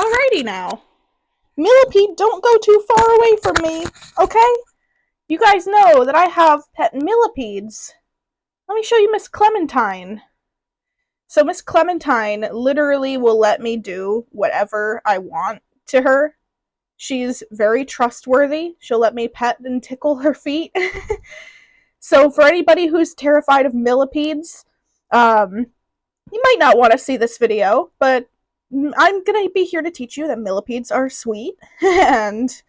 Alrighty now. Millipede, don't go too far away from me, okay? You guys know that I have pet millipedes. Let me show you Miss Clementine. So Miss Clementine literally will let me do whatever I want to her. She's very trustworthy. She'll let me pet and tickle her feet. So for anybody who's terrified of millipedes, you might not want to see this video, but I'm going to be here to teach you that millipedes are sweet and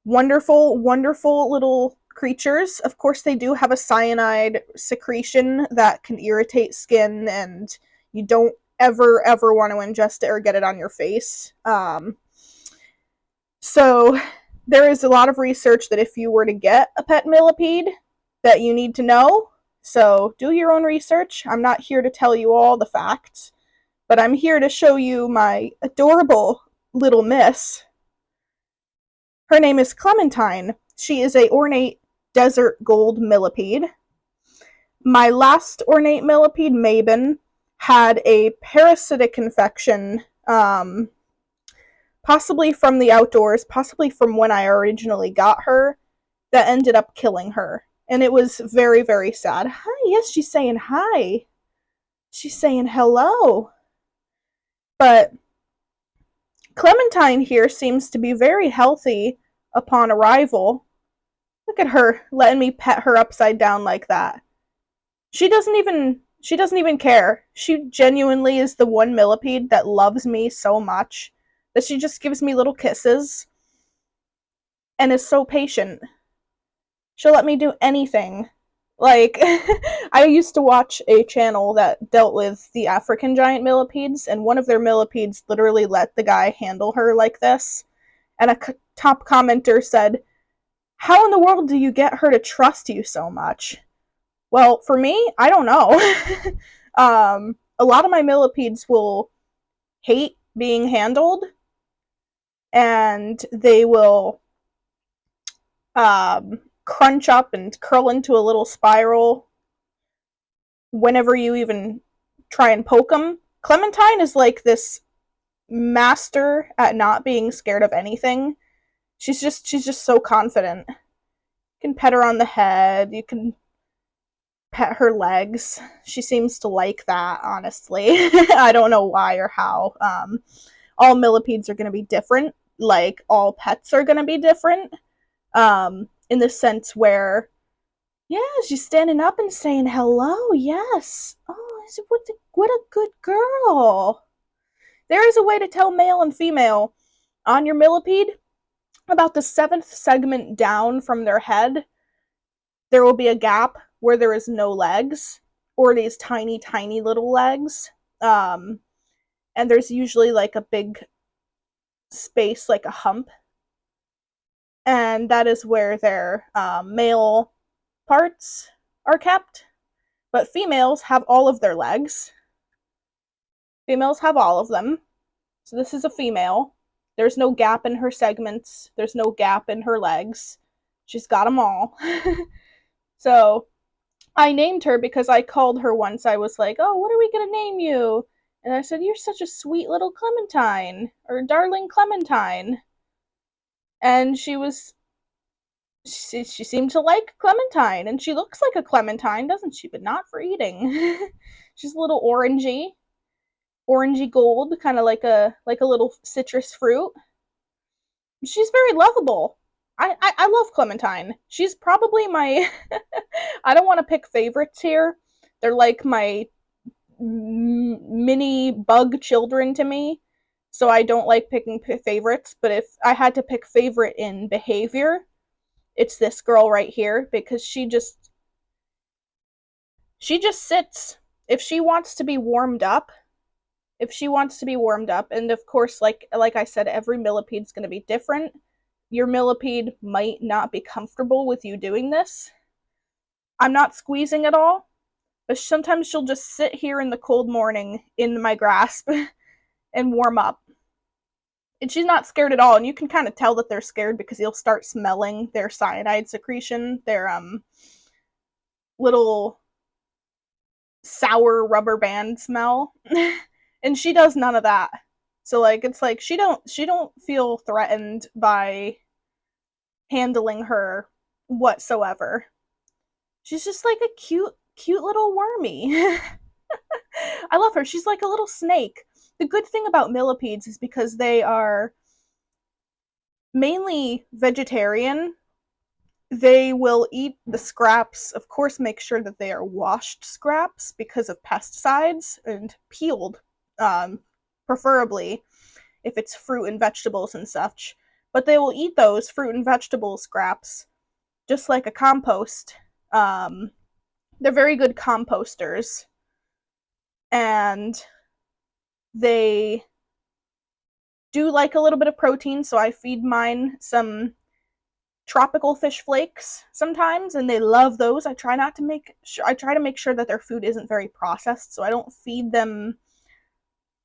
wonderful, wonderful little creatures. Of course, they do have a cyanide secretion that can irritate skin, and you don't ever want to ingest it or get it on your face. So there is a lot of research that if you were to get a pet millipede that you need to know. So do your own research. I'm not here to tell you all the facts, but I'm here to show you my adorable little miss. Her name is Clementine. She is a ornate desert gold millipede. My last ornate millipede, Mabon, had a parasitic infection, possibly from the outdoors, possibly from when I originally got her, that ended up killing her. And it was very, very sad. Hi, yes, she's saying hi. She's saying hello. But Clementine here seems to be very healthy upon arrival. Look at her letting me pet her upside down like that. She doesn't even care. She genuinely is the one millipede that loves me so much that she just gives me little kisses and is so patient. She'll let me do anything. Like, I used to watch a channel that dealt with the African giant millipedes, and one of their millipedes literally let the guy handle her like this. And a top commenter said, "How in the world do you get her to trust you so much?" Well, for me, I don't know. A lot of my millipedes will hate being handled, and they will crunch up and curl into a little spiral whenever you even try and poke them. Clementine is like this master at not being scared of anything. She's just so confident. You can pet her on the head, you can pet her legs. She seems to like that, honestly. I don't know why or how. All millipedes are going to be different, like all pets are going to be different. In the sense where, yeah, she's standing up and saying hello. Yes. Oh, what a good girl. There is a way to tell male and female on your millipede. About the 7th segment down from their head, there will be a gap where there is no legs, or these tiny, tiny little legs. And there's usually like a big space, like a hump. And that is where their male parts are kept. But females have all of their legs. Females have all of them. So this is a female. There's no gap in her segments. There's no gap in her legs. She's got them all. So I named her because I called her once. I was like, "Oh, what are we going to name you?" And I said, "You're such a sweet little Clementine," or "Darling Clementine." And she seemed to like Clementine, and she looks like a Clementine, doesn't she? But not for eating. She's a little orangey gold, kind of like a little citrus fruit. She's very lovable. I love Clementine. She's probably my I don't want to pick favorites here. They're like my mini bug children to me. So I don't like picking favorites, but if I had to pick favorite in behavior, it's this girl right here, because she just sits. If she wants to be warmed up, and of course, like I said, every millipede's going to be different. Your millipede might not be comfortable with you doing this. I'm not squeezing at all, but sometimes she'll just sit here in the cold morning in my grasp and warm up. And she's not scared at all, and you can kind of tell that they're scared because you'll start smelling their cyanide secretion, their little sour rubber band smell. And she does none of that. So like it's like she don't feel threatened by handling her whatsoever. She's just like a cute little wormy. I love her. She's like a little snake. The good thing about millipedes is because they are mainly vegetarian, they will eat the scraps, of course, make sure that they are washed scraps because of pesticides and peeled, preferably if it's fruit and vegetables and such. But they will eat those fruit and vegetable scraps just like a compost. Um, they're very good composters, and they do like a little bit of protein, so I feed mine some tropical fish flakes sometimes, and they love those. I try to make sure that their food isn't very processed, so I don't feed them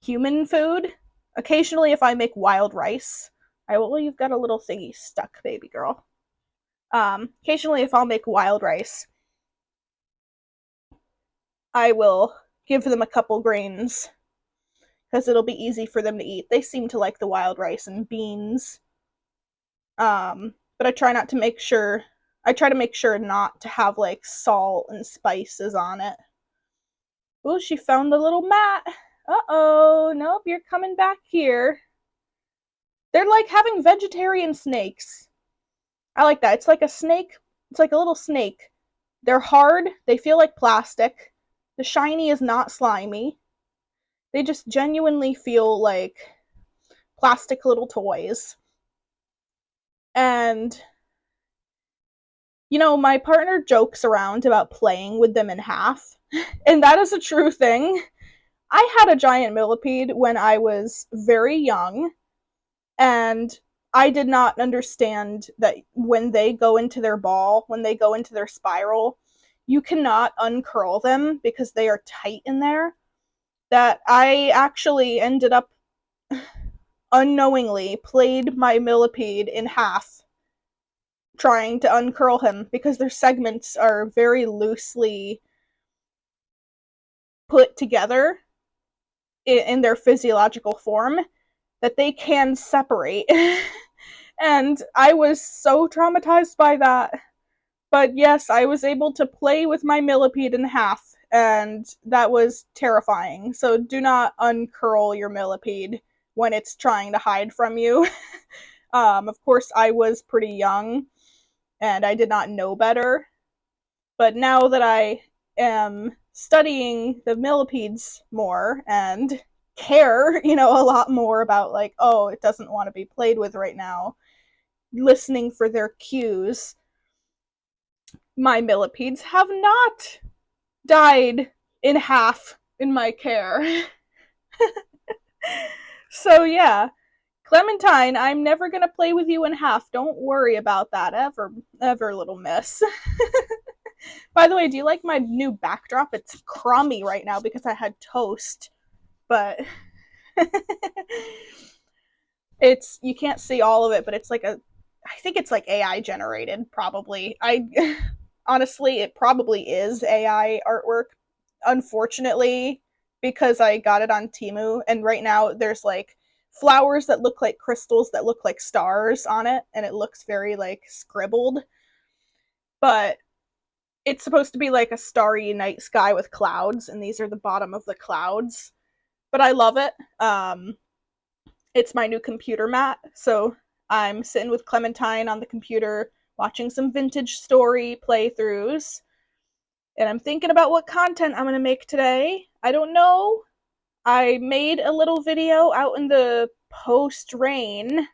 human food. Occasionally, if I make wild rice, well, you've got a little thingy stuck, baby girl. Occasionally, if I'll make wild rice, I will give them a couple grains because it'll be easy for them to eat. They seem to like the wild rice and beans. But I try not to make sure I try to make sure not to have like salt and spices on it. Oh, she found the little mat. Uh-oh, nope, you're coming back here. They're like having vegetarian snakes. I like that. It's like a snake. It's like a little snake. They're hard. They feel like plastic. The shiny is not slimy. They just genuinely feel like plastic little toys. And my partner jokes around about playing with them in half, and that is a true thing. I had a giant millipede when I was very young, and I did not understand that when they go into their ball, when they go into their spiral, you cannot uncurl them because they are tight in there. That I actually ended up unknowingly played my millipede in half trying to uncurl him because their segments are very loosely put together in their physiological form that they can separate. And I was so traumatized by that. But yes, I was able to play with my millipede in half, and that was terrifying. So do not uncurl your millipede when it's trying to hide from you. Of course, I was pretty young, and I did not know better. But now that I am studying the millipedes more and care, a lot more about like, oh, it doesn't want to be played with right now, listening for their cues, my millipedes have not died in half in my care. So yeah, Clementine, I'm never gonna play with you in half. Don't worry about that ever, little miss. By the way, do you like my new backdrop? It's crummy right now because I had toast, but you can't see all of it, but it's like I think it's like AI generated, probably. Honestly, it probably is AI artwork. Unfortunately, because I got it on Temu, and right now there's like flowers that look like crystals that look like stars on it, and it looks very like scribbled. But it's supposed to be like a starry night sky with clouds, and these are the bottom of the clouds. But I love it. It's my new computer mat, so I'm sitting with Clementine on the computer watching some vintage story playthroughs, and I'm thinking about what content I'm going to make today. I don't know. I made a little video out in the post-rain,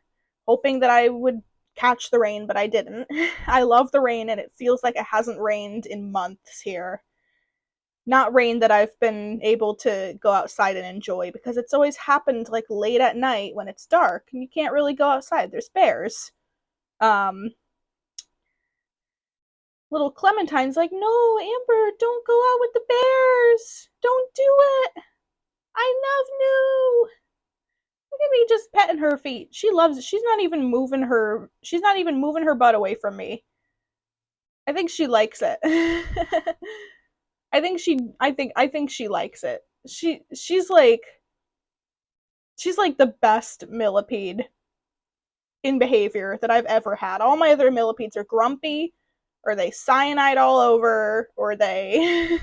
hoping that I would catch the rain, but I didn't. I love the rain, and it feels like it hasn't rained in months here. Not rain that I've been able to go outside and enjoy, because it's always happened like late at night when it's dark and you can't really go outside. There's bears. Little Clementine's like, no, Amber, don't go out with the bears. Don't do it. I love you. Look at me just petting her feet. She loves it. She's not even moving her butt away from me. I think she likes it. I think she likes it. She's like She's like the best millipede in behavior that I've ever had. All my other millipedes are grumpy, or they cyanide all over, or they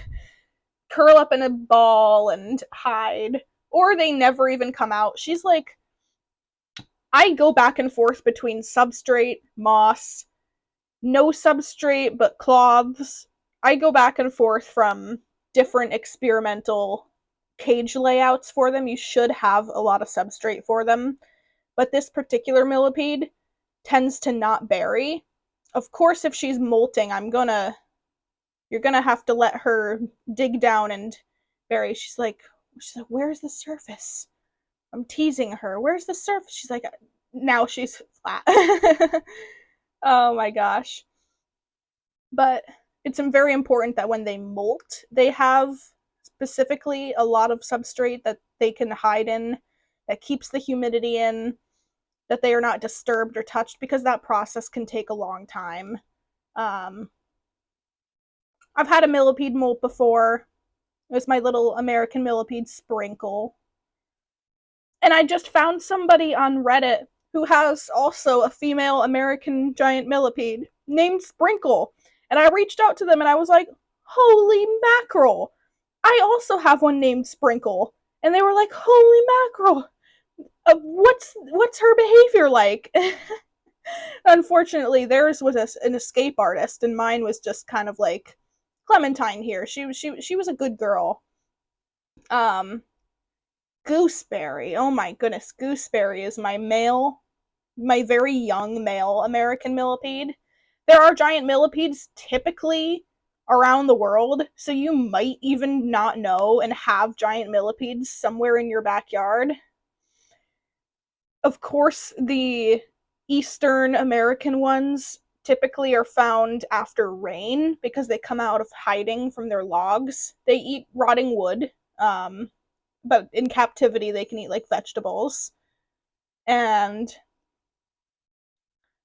curl up in a ball and hide, or they never even come out. She's like, I go back and forth between substrate, moss, no substrate but cloths. I go back and forth from different experimental cage layouts for them. You should have a lot of substrate for them. But this particular millipede tends to not bury. Of course, if she's molting, you're gonna have to let her dig down and bury. She's like, where's the surface? I'm teasing her. Where's the surface? She's like, now she's flat. Oh my gosh. But it's very important that when they molt, they have specifically a lot of substrate that they can hide in, that keeps the humidity in, that they are not disturbed or touched, because that process can take a long time. I've had a millipede molt before. It was my little American millipede Sprinkle. And I just found somebody on Reddit who has also a female American giant millipede named Sprinkle. And I reached out to them and I was like, holy mackerel! I also have one named Sprinkle. And they were like, holy mackerel! What's her behavior like? Unfortunately, theirs was an escape artist, and mine was just kind of like Clementine here. She was a good girl. Gooseberry. Oh my goodness, Gooseberry is my very young male American millipede. There are giant millipedes typically around the world, so you might even not know and have giant millipedes somewhere in your backyard. Of course, the Eastern American ones typically are found after rain because they come out of hiding from their logs. They eat rotting wood, but in captivity they can eat like vegetables and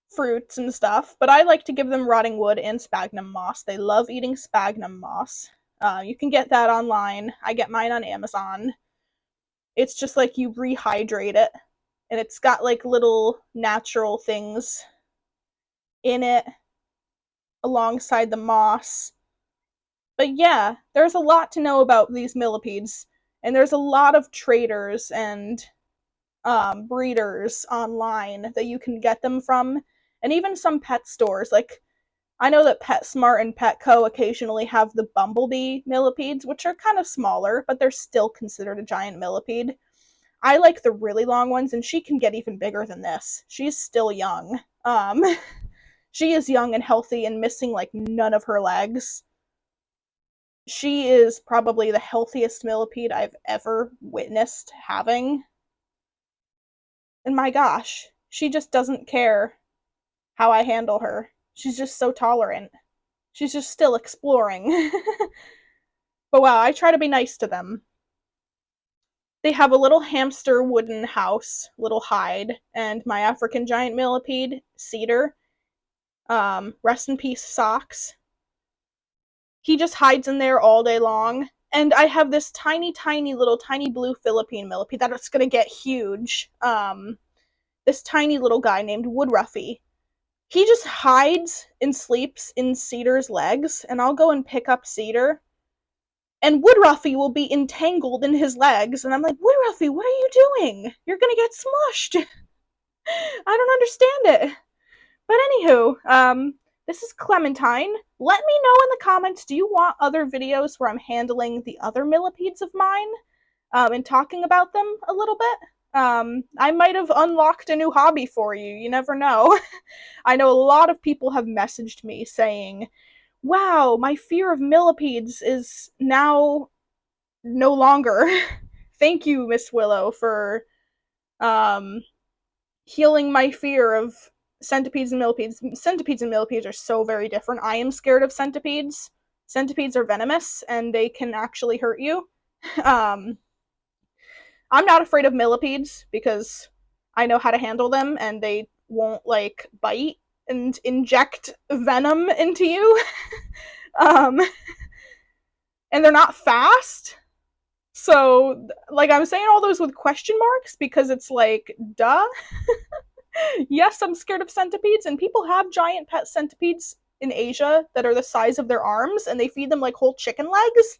fruits and stuff. But I like to give them rotting wood and sphagnum moss. They love eating sphagnum moss. You can get that online. I get mine on Amazon. It's just like you rehydrate it, and it's got like little natural things in it alongside the moss. But yeah, there's a lot to know about these millipedes, and there's a lot of traders and breeders online that you can get them from, and even some pet stores. Like, I know that PetSmart and Petco occasionally have the bumblebee millipedes, which are kind of smaller, but they're still considered a giant millipede. I like the really long ones, and she can get even bigger than this. She's still young. She is young and healthy and missing like none of her legs. She is probably the healthiest millipede I've ever witnessed having. And my gosh, she just doesn't care how I handle her. She's just so tolerant. She's just still exploring. But wow, I try to be nice to them. They have a little hamster wooden house, little hide, and my African giant millipede, Cedar, rest in peace, Socks. He just hides in there all day long. And I have this tiny blue Philippine millipede that's gonna get huge. This tiny little guy named Woodruffy. He just hides and sleeps in Cedar's legs, and I'll go and pick up Cedar, and Woodruffy will be entangled in his legs, and I'm like, Woodruffy, what are you doing? You're gonna get smushed. I don't understand it. But anywho, this is Clementine. Let me know in the comments, do you want other videos where I'm handling the other millipedes of mine, and talking about them a little bit? I might have unlocked a new hobby for you. You never know. I know a lot of people have messaged me saying, wow, my fear of millipedes is now no longer. Thank you, Miss Willow, for healing my fear of centipedes and millipedes. Centipedes and millipedes are so very different. I am scared of centipedes. Centipedes are venomous, and they can actually hurt you. I'm not afraid of millipedes because I know how to handle them, and they won't, like, bite and inject venom into you. And they're not fast. So, like, I'm saying all those with question marks because it's like, duh. Yes, I'm scared of centipedes, and people have giant pet centipedes in Asia that are the size of their arms, and they feed them like whole chicken legs.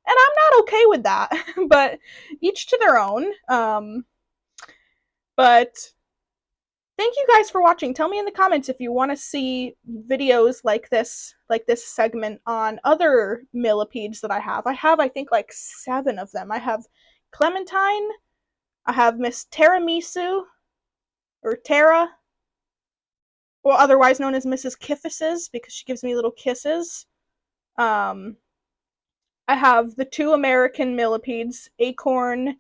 And I'm not okay with that, but each to their own. But thank you guys for watching. Tell me in the comments if you want to see videos like this segment on other millipedes that I have. I think, like 7 of them. I have Clementine, I have Miss Tiramisu, or Tara, or otherwise known as Mrs. Kisses, because she gives me little kisses. Um, I have the 2 American millipedes, Acorn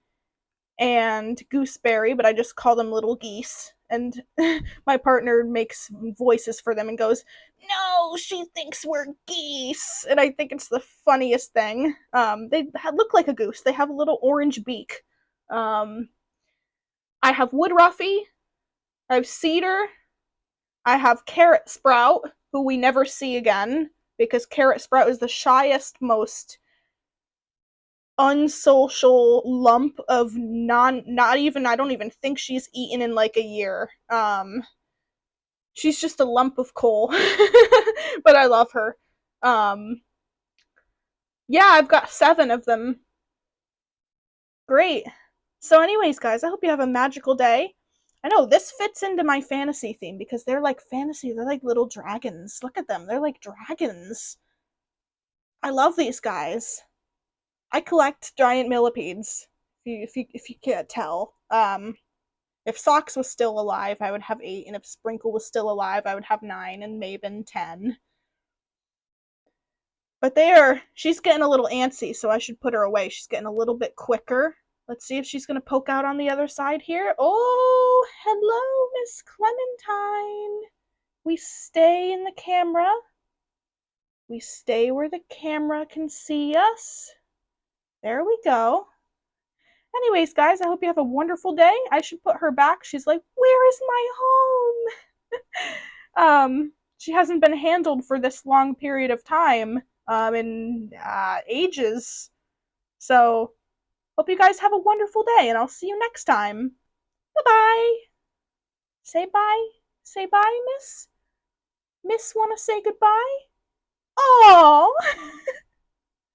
and Gooseberry, but I just call them little geese. And my partner makes voices for them and goes, "No, she thinks we're geese." And I think it's the funniest thing. They look like a goose. They have a little orange beak. Um, I have Woodruffy. I have Cedar. I have Carrot Sprout, who we never see again because Carrot Sprout is the shyest, most unsocial lump of not even, I don't even think she's eaten in like a year. She's just a lump of coal. But I love her. Um yeah, I've got 7 of them. Great. So anyways, guys, I hope you have a magical day. I know this fits into my fantasy theme because they're like fantasy, they're like little dragons. Look at them. They're like dragons. I love these guys. I collect giant millipedes. If you can't tell. If Socks was still alive, I would have 8, and if Sprinkle was still alive, I would have 9, and Maven 10. But she's getting a little antsy, so I should put her away. She's getting a little bit quicker. Let's see if she's going to poke out on the other side here. Oh, hello, Miss Clementine. We stay in the camera. We stay where the camera can see us. There we go. Anyways, guys, I hope you have a wonderful day. I should put her back. She's like, "Where is my home?" She hasn't been handled for this long period of time, in ages. So, hope you guys have a wonderful day, and I'll see you next time. Bye bye. Say bye. Say bye, Miss. Miss, wanna say goodbye? Oh.